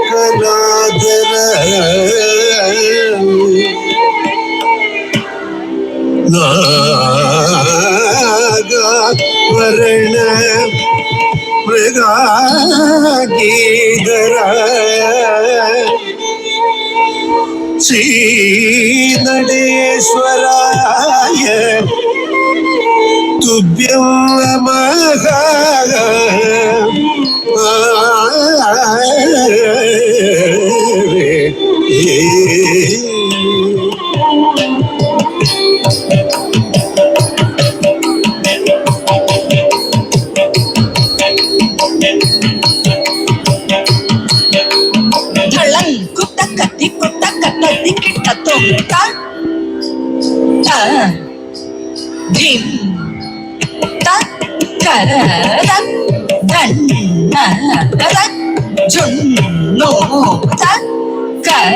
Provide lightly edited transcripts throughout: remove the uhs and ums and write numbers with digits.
ಚಂದ್ರಕಲಾಧರ ನಾಗಾವರಣ ಮೃಗಾಗೀಧರ ಶ್ರೀ ನಡೆಶ್ವರಾಯ ತುಭ್ಯಂ ನಮಃ. ಧಿಂ ತಕ್ಕರ ಧನ್ನ ಜುನ್ನು ತಕ್ಕರ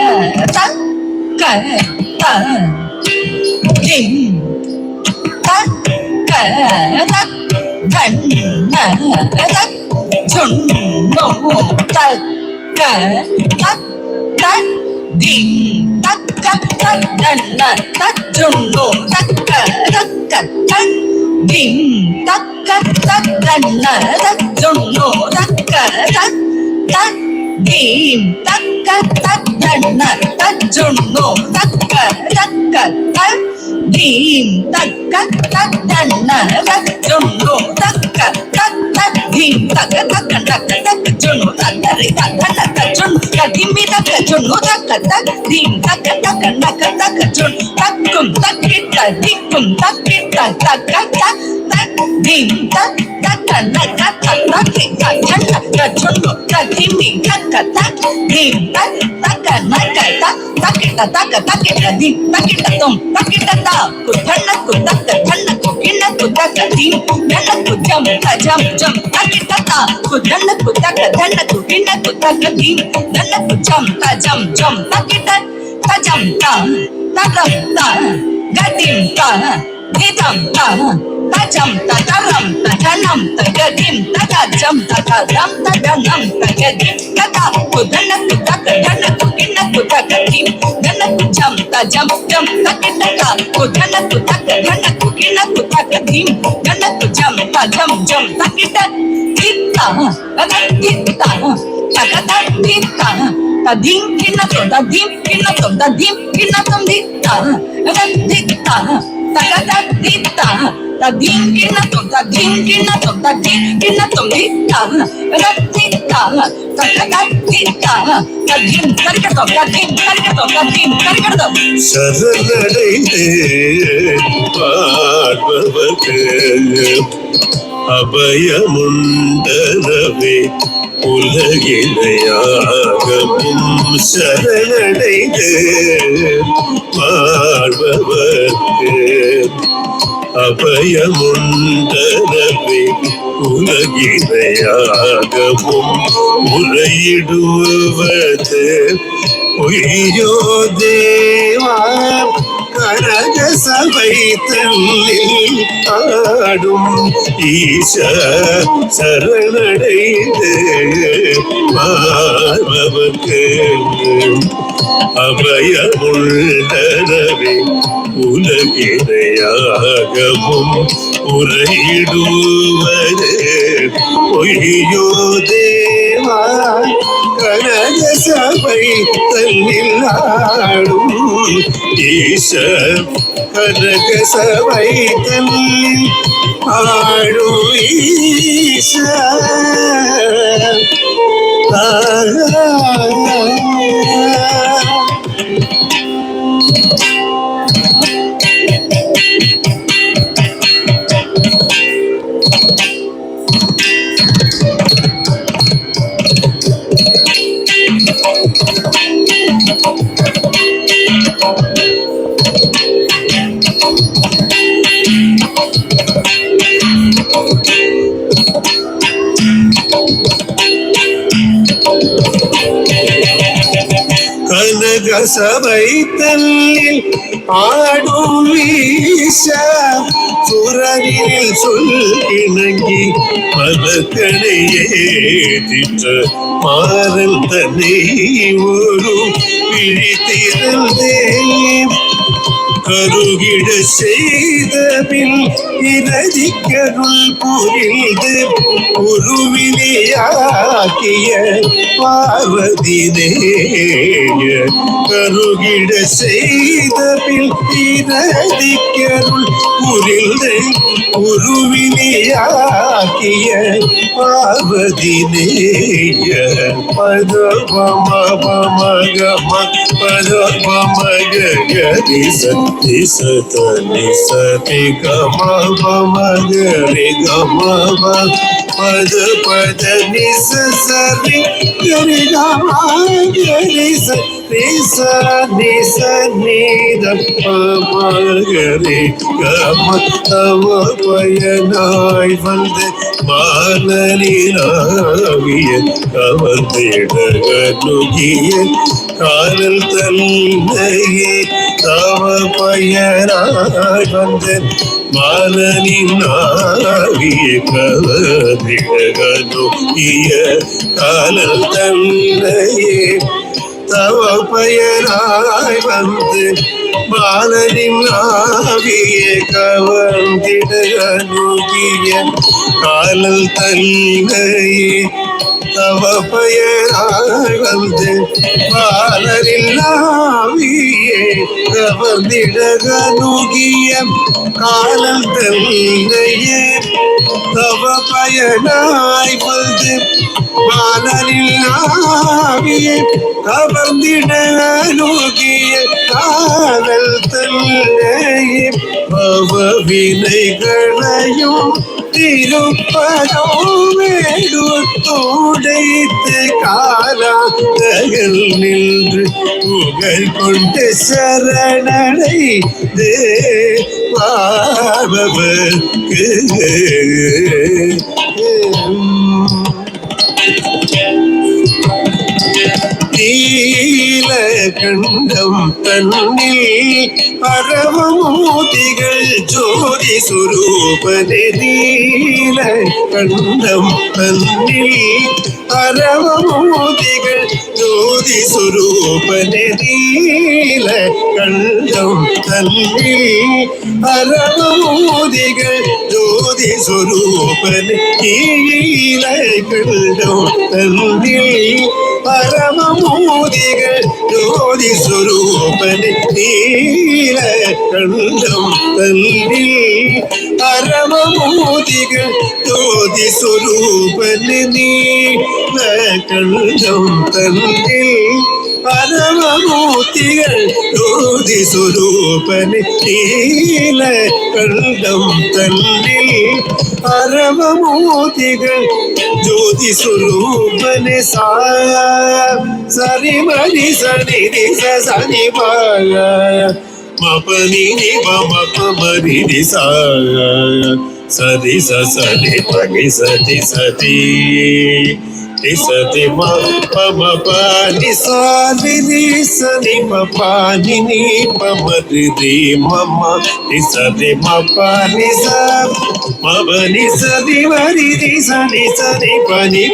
ತಕ್ಕರ ಧಿಂ ತಕ್ಕರ ಧನ್ನ ಜುನ್ನು ತಕ್ಕರ ತಕ್ಕ ಧಿಂ ತಕ್ಕ ತನ್ನ ತಜ್ಜುಣ್ಣು ತಕ್ಕ ತಕ್ಕ ಧಿಂ ತಕ್ಕ ತನ್ನ ತಜ್ಜುಣ್ಣು ತಕ್ಕ ತಕ್ಕ ಧಿಂ ತಕ್ಕ ತನ್ನ ತಜ್ಜುಣ್ಣು ತಕ್ಕ ತಕ್ಕ ಧಿಂ ತಕ್ಕ ತನ್ನ ತಜ್ಜುಣ್ಣು ತಕ್ಕ ತಕ್ಕ ಧಿಂ ತಕ್ಕ ತಕ್ಕ ತಕ್ಕ ತಜ್ಜುಣ್ಣು ತಕ್ಕ ರಿ ತಕ್ಕ ತಜ್ಜುಣ್ಣು ಧಿಮ್ಮಿ ತಕ್ಕ ಜುಣ್ಣು ತಕ್ಕ ತಕ್ಕ ಧಿಂ ತಕ್ಕ ತಕ್ಕ ತಕ್ಕ ತಕ್ಕ ಜುಣ್ಣು ತಕ್ಕುಂ ತಕ್ಕಿಟ್ಟ ದಿಕ್ಕುಂ ತಕ್ಕಿಟ್ಟ ತಕ್ಕ ತಕ್ಕ ಧಿಂ ತಕ್ಕ ತಕ್ಕ ನಕ್ಕ ತಕ್ಕ ತಕ್ಕ ಜನ್ನ ತಜ್ಜುಣ್ಣು ಧಿಮ್ಮಿ ತಕ್ಕ ತಕ್ಕ ಧಿಂ ತಕ್ಕ ತಕ್ಕ ನಕ್ಕ ತಕ್ಕ ತಕ್ಕಿಟ್ಟ ತಕ್ಕ ತಕ್ಕಿಟ್ಟ ಧಿಂ ತಕ್ಕಿಟ್ಟ ತುಂ ತಕ್ಕಿಟ್ಟ ತ ಕುಧನ್ನಕ್ಕು ತಕ್ಕ ಧನ್ನಕ್ಕು ಕಿನ್ನಕ್ಕು ತಕ್ಕ ಧಿಂ ನನ್ನಕ್ಕು ಜಂ ಜಂ ಜಂ ತಕ್ಕಿಟ್ಟ ತ ಕುಧನ್ನಕ್ಕು ತಕ್ಕ ಧನ್ನಕ್ಕು ಕಿನ್ನಕ್ಕು ತಕ್ಕ ಧಿಂ ನನ್ನಕ್ಕು ಜಂ ಜಂ ಜಂ ತಕ್ಕಿಟ್ಟ ತಜಂ ತ ತರಂ ತ ಗದಿಂ ತ ಧಿದಂ ತ ತಜಂ ತ ತರಂ ತ ಧನಂ ತ ಗದಿಂ ತ ತಜಂ ತ ತರಂ ತ ಧನಂ ತ ಗದಿಂ ತ ಕುಧನ್ನಕ್ಕು ತಕ್ಕ ಧನ್ನಕ್ಕು ಕಿನ್ನಕ್ಕು ತಕ್ಕ ಧಿಂ ನನ್ನಕ್ಕು ಜಂ ಜಂ ತಕ್ಕಿಟ್ಟ ತ ಕುಧನ್ನಕ್ಕು ತಕ್ಕ ಧನ್ನಕ್ಕು ಕಿನ್ನಕ್ಕು ತಕ್ಕ ಧಿಂ ನನ್ನಕ್ಕು ಜಂ ಜಂ ತಕ್ಕಿಟ್ಟ ಧಿತ್ತ ಧಿತ್ತ ತಕ ಧಿತ್ತ ಧಿಂ ಕಿನ್ನತ್ತು ಧಿಂ ಕಿನ್ನತ್ತು ಧಿಂ ಕಿನ್ನತ್ತು ಧಿತ್ತ ಧಿತ್ತ ತಕ ಧಿತ್ತ ಧಿಂ ಕಿನ್ನತ್ತು ಧಿಂ ಕಿನ್ನತ್ತು ಧಿಂ ಕಿನ್ನತ್ತು ಧಿತ್ತ ಧಿತ್ತ ತಕ ಧಿತ್ತ ಧಿಂ ಕರ್ಕಟೋ ಧಿಂ ಕರ್ಕಟೋ ಧಿಂ ಕರ್ಕಟೋ சரணடைந்தே பார்பவர்க்கு அபயமுண்டனவே உலகினையாகவும் சரணடைந்து பார்பவர்க்கு அபயமுண்டனவே உலகினையாகவும் முறையிடுவது பொய்யோ தேவா கனக சபை தன்னில் ஆடும் ஈச சரணடைந்து பார்பவர்க்கு அபயமுள்ளனவே உலகினையாகவும் உரையிடுவது பொய்யோ தேவா கனக சபை தன்னில் ஆடும் ஈச கனக சபை தன்னில் ஆடும் ஈச கனக சபை தன்னில் ஆடும் வீச சுரனில் சொல் இணங்கி மதக்கணையே திற்ற மாறல் தன்னை ஒரு விழித்திருந்தே கருகிட செய்தபில் இரதிக்கருள் புரிந்து உருவினையாக்கிய பார்வதினேய கருகிட செய்தபில் இரதிக்கருள் புரிந்து உருவினையாக்கிய பார்வதினேய பத பம பம கம பத பம கரி சத்தி சத நிசதி கம பம கரி கம பத பத நிச சரி கரி கம கரி சரி நிச நித பம கரி கம தவ பயனாய் வந்த மானனிலாவிய கவர்ந்திடகனுகிய காதல் தன்னையே தவ பயனாய் வந்த மானனின் ஆவிய கவர்ந்திடகனுகிய காதல் தன்னையே தவ பயனாய் வந்து பாலனின் ஆவிய கவர்ந்திடகனுகிய காலல் தன்னையே தவ பயனாய் வந்து பாலனின் ஆவியே கவர்ந்திடகனுகிய காலல் தன்னையே தவ பயனாய் வந்து பாலனின் ஆவியே கவர்ந்திடகனுகிய காதல் தன்னையே பவ வினைகளையும் திருப்பதோ வேடுத்துடைத்து காலாந்தகள் நின்று புகழ் கொண்டு சரணடை பாபவர்க்கு நீல கண்டம் தன்னில் பரமமூர்த்திகள் ஜோதி சுரூபனே நீல கண்டம் தன்னில் பரமமூர்த்திகள் ஜோதி சுரூபனே நீல கண்டம் தன்னில் பரமமூர்த்திகள் ஜோதி சுரூபனே நீல கண்டம் தன்னில் பரமமூர்த்திகள் ஜோதி சுரூபனே நீல கண்டம் தன்னில் பரமமூர்த்திகள் ஜோதி சுரூபனே நீல கண்டம் தன்னில் பரமமூர்த்திகள் ஜோதி சுரூபனே நீல கண்டம் தன்னில் பரமமூர்த்திகள் ஜோதி சுரூபனே சரி மணி சரி சனி மபனி மப மரி சரி சரி பனி சதி சதி சதி மப பனி சரி சனி பனி நீ பமரி மம சதி மபனி மபனி சதி மரி சனி சரி பனி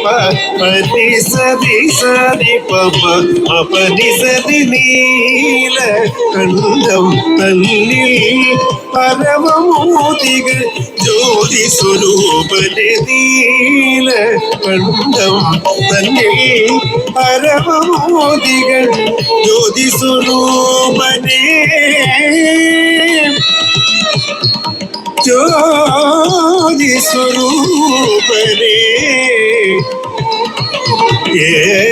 பனி சதி சரி பம மபனி சதி நீல கண்டம் தன்னில் பரமமூர்த்திகள் ஜோதி சுரூபனே நீல கண்டம் தன்னில் பரமமூர்த்திகள் ஜோதி சுரூபனே ஜோதி சுரூபனே ஏ